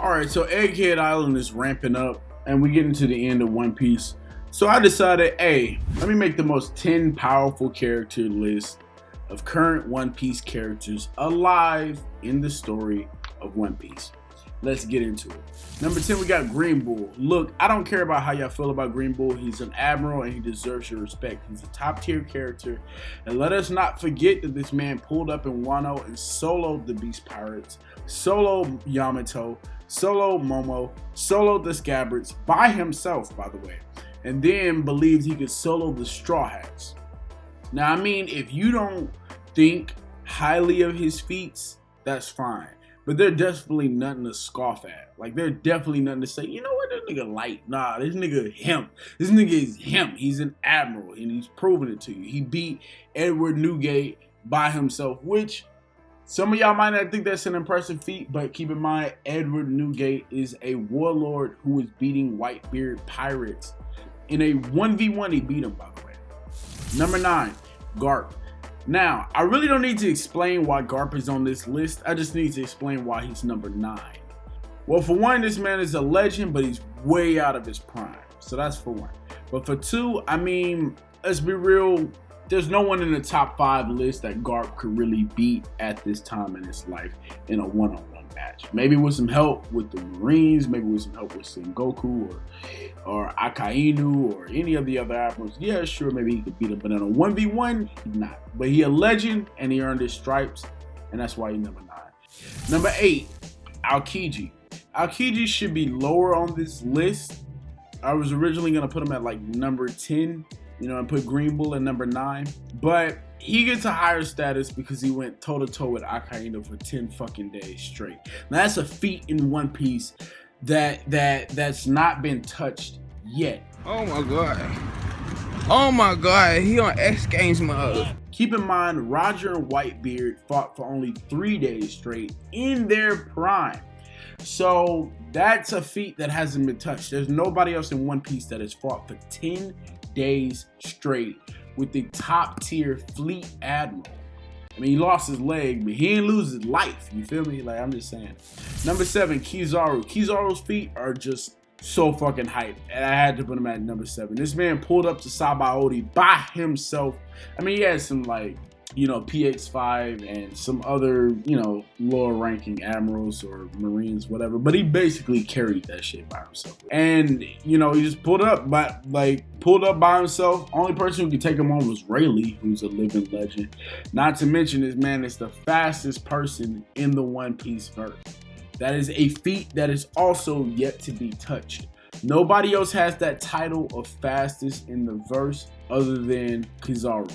Alright, so Egghead Island is ramping up, and we get into the end of One Piece. So I decided, hey, let me make the most 10 powerful character list of current One Piece characters alive in the story of One Piece. Let's get into it. Number 10, we got Green Bull. Look, I don't care about how y'all feel about Green Bull. He's an admiral and he deserves your respect. He's a top tier character. And let us not forget that this man pulled up in Wano and soloed the Beast Pirates, soloed Yamato, soloed Momo, soloed the Scabbards by himself, by the way. And then believed he could solo the Straw Hats. Now, I mean, if you don't think highly of his feats, that's fine. But they're definitely nothing to scoff at. Like, they're definitely nothing to say, you know what, this nigga light. Nah, this nigga him. This nigga is him. He's an admiral, and he's proven it to you. He beat Edward Newgate by himself, which some of y'all might not think that's an impressive feat, but keep in mind, Edward Newgate is a warlord who is beating Whitebeard pirates. In a 1v1, he beat him, by the way. Number 9, GARP. Now, I really don't need to explain why GARP is on this list. I just need to explain why he's number 9. Well, for one, this man is a legend, but he's way out of his prime. So that's for one. But for two, I mean, let's be real. There's no one in the top 5 list that GARP could really beat at this time in his life in a one-on-one match. Maybe with some help with the Marines, maybe with some help with Sengoku or Akainu or any of the other admirals. Yeah, sure, maybe he could beat him, but in a 1v1, he's not. But he a legend, and he earned his stripes, and that's why he's number 9. Number 8, Aokiji. Aokiji should be lower on this list. I was originally going to put him at like number 10, and put Green Bull at number 9. But he gets a higher status because he went toe-to-toe with Akainu for 10 fucking days straight. Now, that's a feat in One Piece that's not been touched yet. Oh my god. Oh my god, he on X Games mode. Keep in mind, Roger and Whitebeard fought for only 3 days straight in their prime. So that's a feat that hasn't been touched. There's nobody else in One Piece that has fought for 10 days straight with the top tier fleet admiral. I mean, he lost his leg, but he didn't lose his life. You feel me? Like, I'm just saying. Number 7, Kizarro. Kizarro's feet are just so fucking hype, and I had to put him at number 7. This man pulled up to Sabaody by himself. I mean, he had some, like, PX5 and some other, lower ranking admirals or Marines, whatever. But he basically carried that shit by himself. And, he just pulled up by himself. Only person who could take him on was Rayleigh, who's a living legend. Not to mention, this man is the fastest person in the One Piece verse. That is a feat that is also yet to be touched. Nobody else has that title of fastest in the verse other than Kizarro.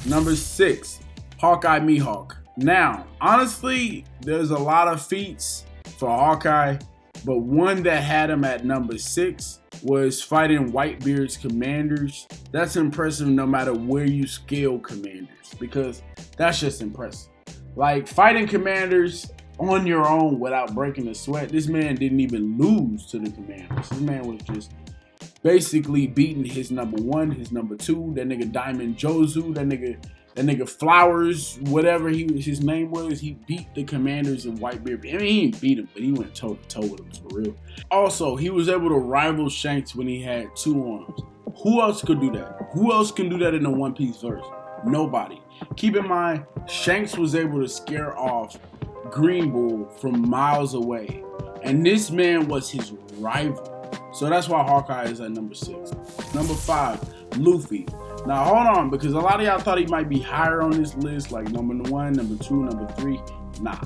Number 6, Hawkeye Mihawk. Now, honestly, there's a lot of feats for Hawkeye, but one that had him at number 6 was fighting Whitebeard's commanders. That's impressive no matter where you scale commanders, because that's just impressive. Like, fighting commanders on your own without breaking a sweat. This man didn't even lose to the commanders. This man was just basically beating his number 1, his number 2, that nigga Diamond Jozu, that nigga Flowers, whatever his name was. He beat the commanders of Whitebeard. I mean, he didn't beat him, but he went toe to toe with him for real. Also, he was able to rival Shanks when he had 2 arms. Who else could do that? Who else can do that in a One Piece verse? Nobody. Keep in mind, Shanks was able to scare off Green Bull from miles away, and this man was his rival. So that's why Hawkeye is at number 6. Number 5, Luffy. Now hold on, because a lot of y'all thought he might be higher on this list, like number 1, number 2, number 3. Nah,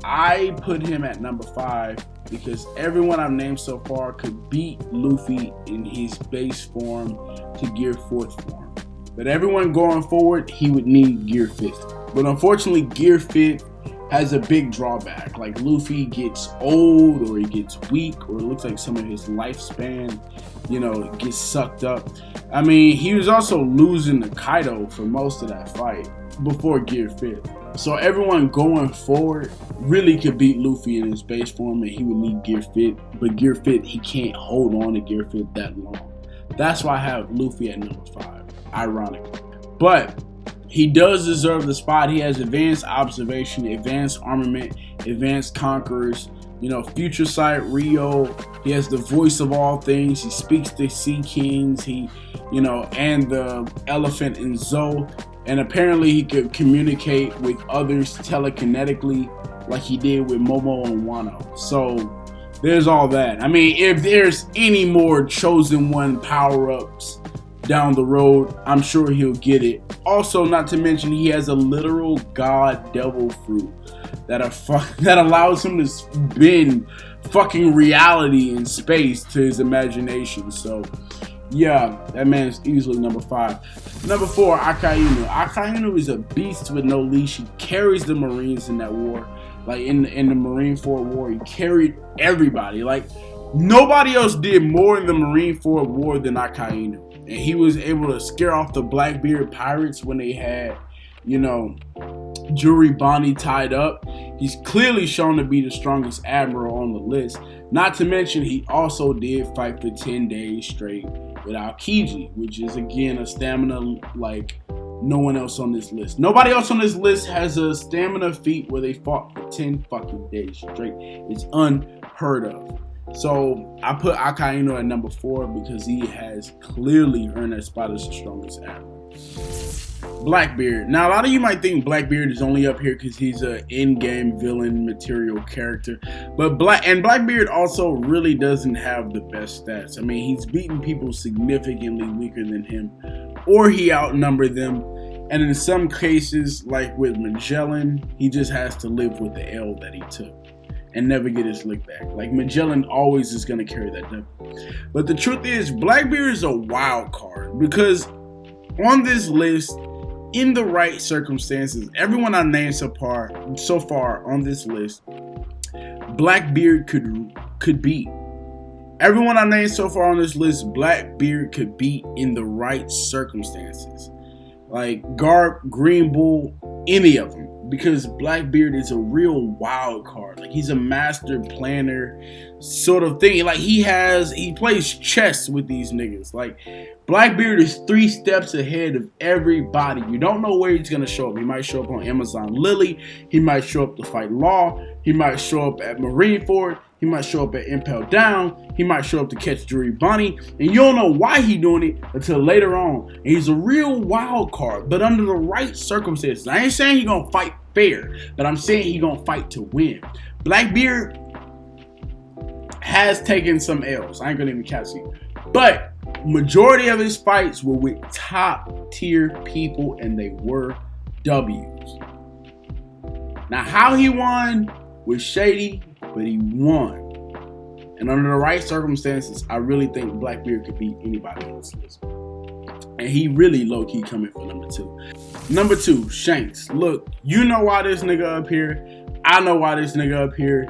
I put him at number 5 because everyone I've named so far could beat Luffy in his base form to Gear 4th form. But everyone going forward, he would need Gear 5th. But unfortunately, Gear 5th has a big drawback. Like, Luffy gets old, or he gets weak, or it looks like some of his lifespan, gets sucked up. I mean, he was also losing to Kaido for most of that fight before Gear 5th. So everyone going forward really could beat Luffy in his base form, and he would need Gear 5th. But Gear 5th, he can't hold on to Gear 5th that long. That's why I have Luffy at number 5, ironically. But he does deserve the spot. He has advanced observation, advanced armament, advanced conquerors. You know, Future Sight, Rio. He has the voice of all things. He speaks to Sea Kings. He, you know, and the elephant in Zoe. And apparently he could communicate with others telekinetically like he did with Momo and Wano. So there's all that. I mean, if there's any more Chosen One power-ups down the road, I'm sure he'll get it. Also, not to mention, he has a literal god devil fruit that allows him to spin fucking reality in space to his imagination. So yeah, that man is easily number 5. Number 4, Akainu. Akainu is a beast with no leash. He carries the Marines in that war. Like in the Marineford War, he carried everybody. Like nobody else did more in the Marineford War than Akainu. And he was able to scare off the Blackbeard pirates when they had, you know, Juribani tied up. He's clearly shown to be the strongest admiral on the list. Not to mention, he also did fight for 10 days straight with Aokiji, which is again a stamina like no one else on this list. Nobody else on this list has a stamina feat where they fought for 10 fucking days straight. It's unheard of. So I put Akainu at number 4 because he has clearly earned that spot as the strongest admiral. Blackbeard. Now, a lot of you might think Blackbeard is only up here because he's an in-game villain material character. But Blackbeard also really doesn't have the best stats. I mean, he's beaten people significantly weaker than him, or he outnumbered them. And in some cases, like with Magellan, he just has to live with the L that he took and never get his lick back. Like Magellan always is going to carry that W. But the truth is, Blackbeard is a wild card because on this list, in the right circumstances, everyone I named so far on this list, Blackbeard could beat. Everyone I named so far on this list, Blackbeard could beat in the right circumstances. Like GARP, Green Bull, any of them. Because Blackbeard is a real wild card. Like he's a master planner sort of thing. Like he plays chess with these niggas. Like Blackbeard is 3 steps ahead of everybody. You don't know where he's gonna show up. He might show up on Amazon Lily. He might show up to fight Law. He might show up at Marineford. He might show up at Impel Down. He might show up to catch Juribani. And you don't know why he's doing it until later on. And he's a real wild card. But under the right circumstances. I ain't saying he's gonna fight fair, but I'm saying he's gonna fight to win. Blackbeard has taken some L's. I ain't gonna even catch it. But majority of his fights were with top tier people and they were W's. Now how he won was shady, but he won. And under the right circumstances, I really think Blackbeard could beat anybody on this list. And he really low-key coming for number 2. Number 2, Shanks. Look, you know why this nigga up here. I know why this nigga up here.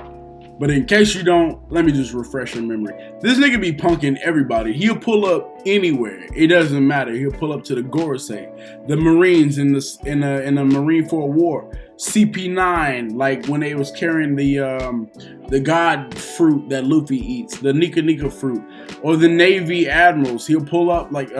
But in case you don't, let me just refresh your memory. This nigga be punking everybody. He'll pull up anywhere. It doesn't matter. He'll pull up to the Gorosei, the Marines in the Marineford War, CP9, like when they was carrying the god fruit that Luffy eats, the Nika Nika fruit, or the Navy admirals. He'll pull up like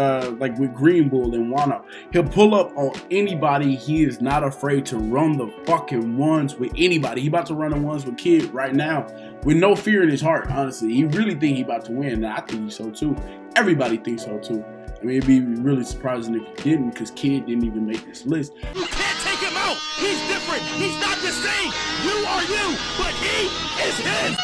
with Green Bull and Wano. He'll pull up on anybody. He is not afraid to run the fucking ones with anybody. He about to run the ones with Kid right now with no fear in his heart, honestly. He really think he about to win, and I think so too. Everybody thinks so too. I mean, it'd be really surprising if he didn't, because Kid didn't even make this list. You can't take him out. He's different. He's not the same. You are you, but he is him.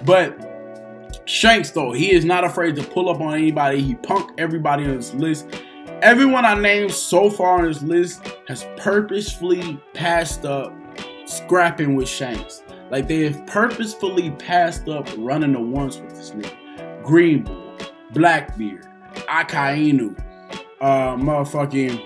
But Shanks, though, he is not afraid to pull up on anybody. He punked everybody on his list. Everyone I named so far on this list has purposefully passed up scrapping with Shanks. Like, they have purposefully passed up running the ones with this nigga. Green Bull, Blackbeard, Akainu, motherfucking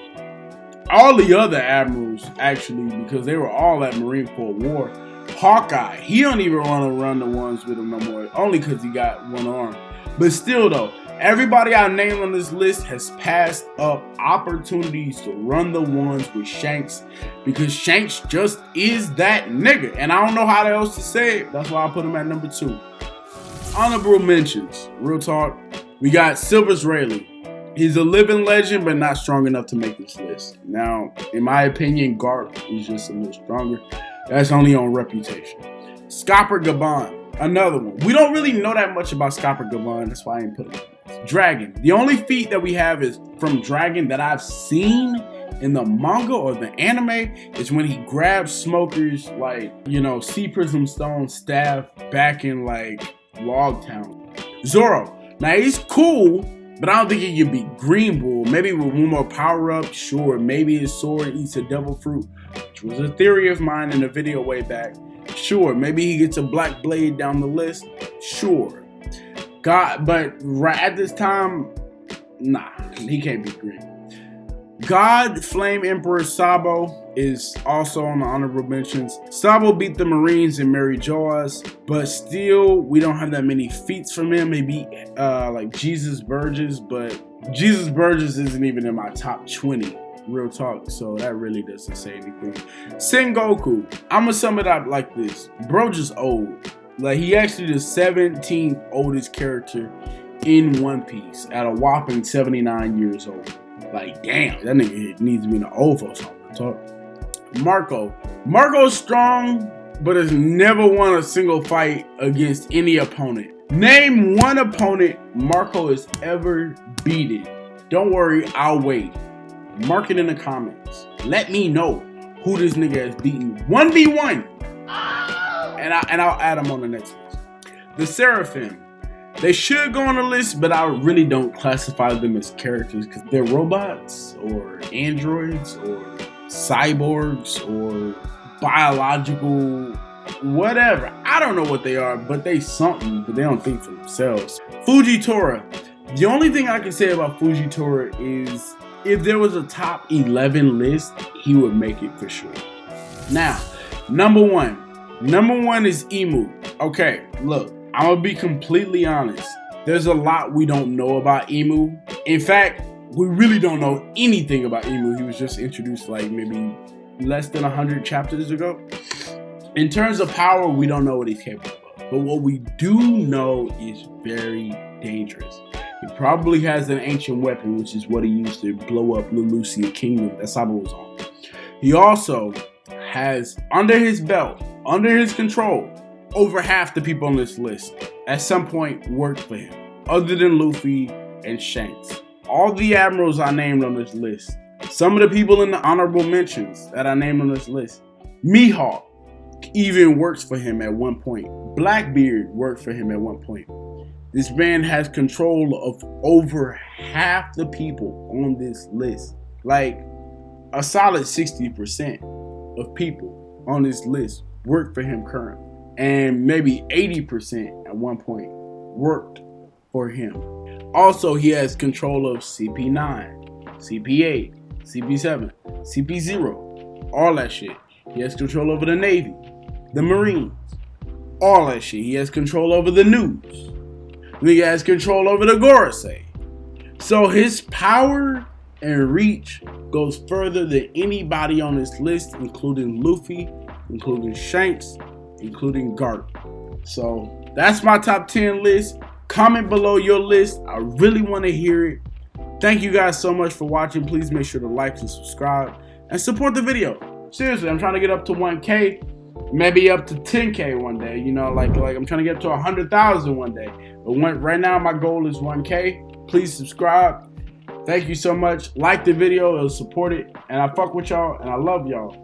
all the other admirals, actually, because they were all at Marineford War. Hawkeye, he don't even want to run the ones with him no more, only because he got one arm. But still, though, everybody I named on this list has passed up opportunities to run the ones with Shanks, because Shanks just is that nigga. And I don't know how else to say it. That's why I put him at number 2. Honorable mentions. Real talk. We got Silvers Rayleigh. He's a living legend, but not strong enough to make this list. Now, in my opinion, GARP is just a little stronger. That's only on reputation. Scopper Gabon, another one. We don't really know that much about Scopper Gabon. That's why I didn't put him on this. Dragon. The only feat that we have is from Dragon that I've seen in the manga or the anime is when he grabs Smoker's, like, you know, Sea Prism Stone staff back in, like, Log Town. Zoro. Now, he's cool, but I don't think he can be Green Bull. Maybe with one more power up, sure. Maybe his sword eats a devil fruit, which was a theory of mine in a video way back. Sure. Maybe he gets a Black Blade down the list. Sure. God, but right at this time, nah, he can't be Green. God Flame Emperor Sabo is also on the honorable mentions. Sabo beat the Marines in Mary Jaws, but still we don't have that many feats from him. Maybe like Jesus Burgess, but Jesus Burgess isn't even in my top 20. Real talk, so that really doesn't say anything. Sengoku, I'ma sum it up like this. Bro just old. Like, he actually the 17th oldest character in One Piece at a whopping 79 years old. Like, damn, that nigga needs to be in the old folks home. Talk. Marco's strong, but has never won a single fight against any opponent. Name one opponent Marco has ever beaten. Don't worry, I'll wait. Mark it in the comments. Let me know who this nigga has beaten 1v1. And I'll add them on the next list. The Seraphim. They should go on the list, but I really don't classify them as characters because they're robots or androids or cyborgs or biological whatever. I don't know what they are, but they something, but they don't think for themselves. Fujitora. The only thing I can say about Fujitora is if there was a top 11 list, he would make it for sure. Now, number one is Emu. Okay, look, I'm gonna be completely honest. There's a lot we don't know about Emu. In fact, we really don't know anything about Emu. He was just introduced like maybe less than 100 chapters ago. In terms of power, we don't know what he's capable of. But what we do know is very dangerous. He probably has an ancient weapon, which is what he used to blow up Leloucia Kingdom that Sabo was on. He also has under his belt, under his control, over half the people on this list at some point worked for him, other than Luffy and Shanks. All the admirals I named on this list, some of the people in the honorable mentions that I named on this list, Mihawk even works for him at one point. Blackbeard worked for him at one point. This man has control of over half the people on this list. Like a solid 60% of people on this list work for him currently. And maybe 80% at one point worked for him. Also, he has control of CP9, CP8, CP7, CP0, all that shit. He has control over the Navy, the Marines, all that shit. He has control over the news. He has control over the Gorosei. So his power and reach goes further than anybody on this list, including Luffy, including Shanks, including GARP. So that's my top 10 list. Comment below your list. I really want to hear it. Thank you guys so much for watching. Please make sure to like and subscribe and support the video. Seriously, I'm trying to get up to 1K, maybe up to 10K one day. You know, like I'm trying to get up to 100,000 one day. But right now my goal is 1K. Please subscribe. Thank you so much. Like the video, it'll support it. And I fuck with y'all and I love y'all.